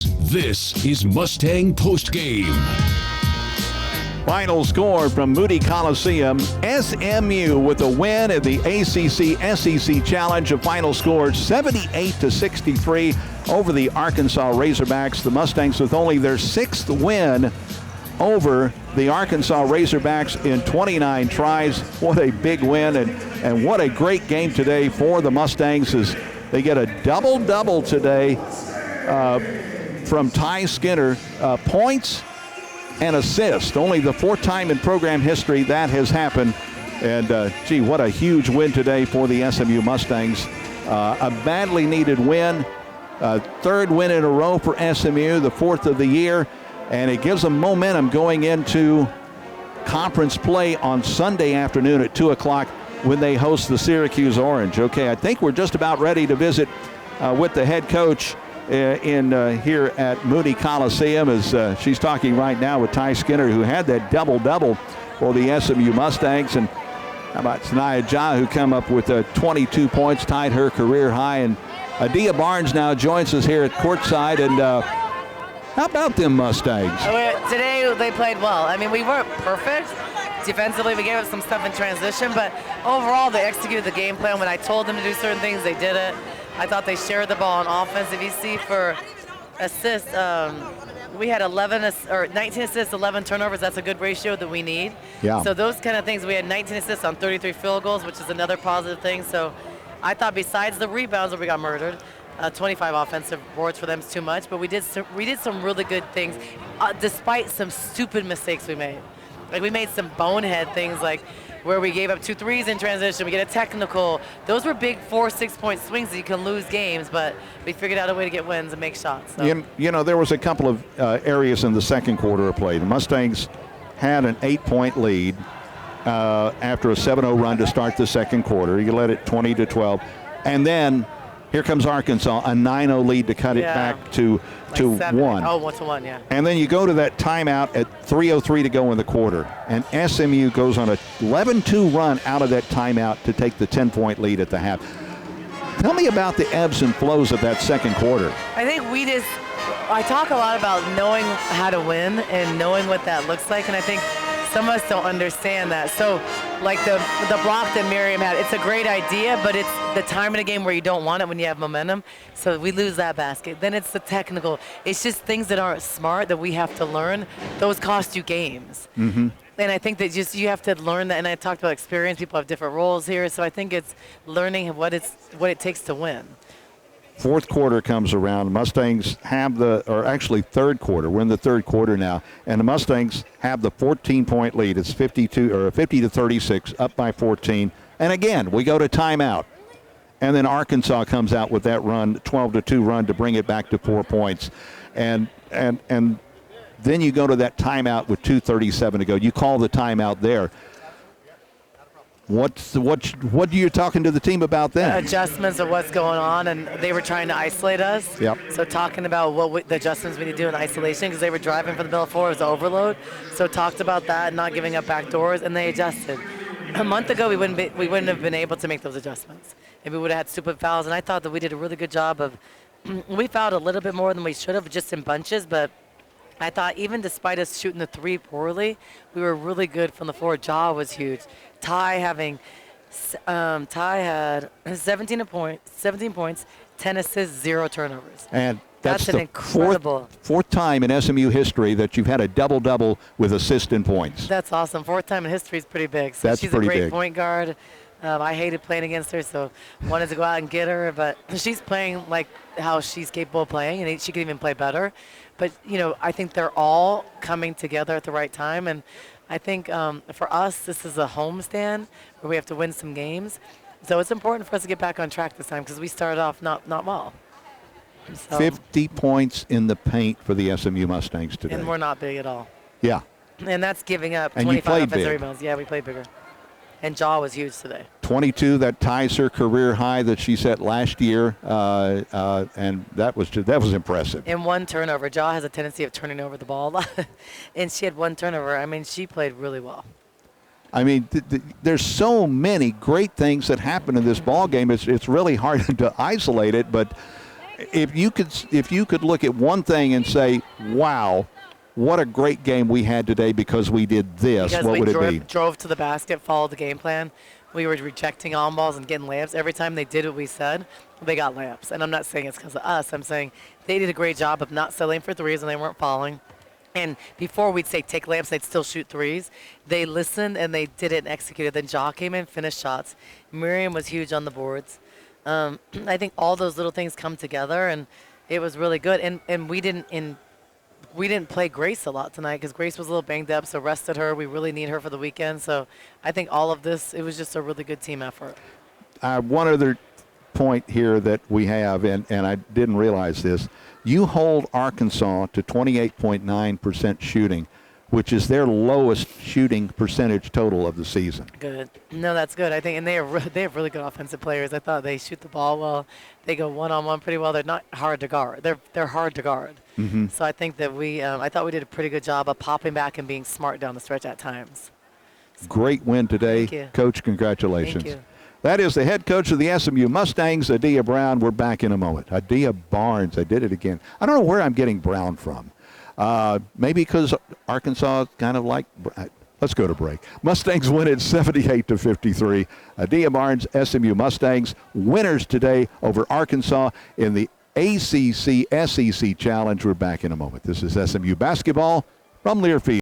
This is Mustang Postgame. Final score from Moody Coliseum. SMU with a win in the ACC SEC Challenge. A final score 78-63 over the Arkansas Razorbacks. The Mustangs with only their 6th win over the Arkansas Razorbacks in 29 tries. What a big win, and what a great game today for the Mustangs as they get a double-double today from Ty Skinner. Points and assists. Only the 4th time in program history that has happened. And, gee, what a huge win today for the SMU Mustangs. A badly needed win. 3rd win in a row for SMU, the 4th of the year. And it gives them momentum going into conference play on Sunday afternoon at 2 o'clock when they host the Syracuse Orange. Okay, I think we're just about ready to visit with the head coach here at Moody Coliseum as she's talking right now with Ty Skinner, who had that double-double for the SMU Mustangs. And how about Sanaya Ja, who come up with 22 points, tied her career high. And Adia Barnes now joins us here at courtside. And how about them Mustangs? Today they played well. I mean, we weren't perfect. Defensively, we gave up some stuff in transition, but overall they executed the game plan. When I told them to do certain things, they did it. I thought they shared the ball on offense. If you see for assists, we had 19 assists, 11 turnovers. That's a good ratio that we need. Yeah. So those kind of things, we had 19 assists on 33 field goals, which is another positive thing. So I thought besides the rebounds where we got murdered, 25 offensive boards for them is too much, but we did some really good things despite some stupid mistakes we made. Like we made some bonehead things like where we gave up 2 threes in transition, we get a technical. Those were big 4-6 point swings that you can lose games, but we figured out a way to get wins and make shots. So. You know, there was a couple of areas in the second quarter of play. The Mustangs had an 8-point lead after a 7-0 run to start the second quarter. You led it 20-12. And then here comes Arkansas, a 9-0 lead to cut it back to 1. Oh, 1-1, yeah. And then you go to that timeout at 3:03 to go in the quarter. And SMU goes on a 11-2 run out of that timeout to take the 10-point lead at the half. Tell me about the ebbs and flows of that second quarter. I think I talk a lot about knowing how to win and knowing what that looks like, and I think some of us don't understand that. So, like the block that Miriam had, it's a great idea, but it's the time in a game where you don't want it when you have momentum. So we lose that basket. Then it's the technical. It's just things that aren't smart that we have to learn. Those cost you games. Mm-hmm. And I think that you have to learn that. And I talked about experience. People have different roles here. So I think it's learning what it takes to win. Fourth quarter comes around. Mustangs have third quarter. We're in the third quarter now, and the Mustangs have the 14-point lead. It's 50-36, up by 14. And again, we go to timeout, and then Arkansas comes out with that run, 12-2 run to bring it back to 4 points, and then you go to that timeout with 2:37 to go. You call the timeout there. What are you talking to the team about then? Adjustments of what's going on, and they were trying to isolate us. Yep. So talking about the adjustments we need to do in isolation because they were driving from the middle of 4, it was overload. So talked about that, not giving up back doors, and they adjusted. A month ago, we wouldn't have been able to make those adjustments. And we would have had stupid fouls, and I thought that we did a really good job of. We fouled a little bit more than we should have, just in bunches, but I thought even despite us shooting the 3 poorly, we were really good from the floor. Ja was huge. Ty had 17 points, 10 assists, 0 turnovers. And that's an the incredible fourth time in SMU history that you've had a double-double with assist and points. That's awesome. 4th time in history is pretty big. So that's she's pretty a great big. Point guard. I hated playing against her, so wanted to go out and get her. But she's playing like how she's capable of playing, and she can even play better. But, I think they're all coming together at the right time. And I think for us, this is a homestand where we have to win some games. So it's important for us to get back on track this time because we started off not well. So, 50 points in the paint for the SMU Mustangs today. And we're not big at all. Yeah. And that's giving up and 25 offensive rebounds. Yeah, we played bigger. And Ja was huge today. 22, that ties her career high that she set last year, and that was impressive. And 1 turnover. Ja has a tendency of turning over the ball a lot, and she had 1 turnover. I mean, she played really well. I mean, there's so many great things that happen in this ball game. It's really hard to isolate it, but if you could look at one thing and say, wow, what a great game we had today because we did this, because what would it be? We drove to the basket, followed the game plan. We were rejecting on balls and getting layups. Every time they did what we said, they got layups. And I'm not saying it's because of us. I'm saying they did a great job of not settling for threes and they weren't falling. And before we'd say take layups, they'd still shoot threes. They listened and they did it and executed. Then Ja came in, finished shots. Miriam was huge on the boards. I think all those little things come together, and it was really good. And we didn't play Grace a lot tonight because Grace was a little banged up, so rested her. We really need her for the weekend. So I think all of this, it was just a really good team effort. One other point here that we have, and I didn't realize this, you hold Arkansas to 28.9% shooting, which is their lowest shooting percentage total of the season. Good. No, that's good. I think, and they have really good offensive players. I thought they shoot the ball well. They go one-on-one pretty well. They're not hard to guard. They're hard to guard. Mm-hmm. So I think that I thought we did a pretty good job of popping back and being smart down the stretch at times. Great win today. Thank you. Coach, congratulations. Thank you. That is the head coach of the SMU Mustangs, Adia Brown. We're back in a moment. Adia Barnes, I did it again. I don't know where I'm getting Brown from. Maybe because Arkansas kind of like, let's go to break. Mustangs win it 78-53. Adia Barnes, SMU Mustangs, winners today over Arkansas in the ACC SEC Challenge. We're back in a moment. This is SMU basketball from Learfield.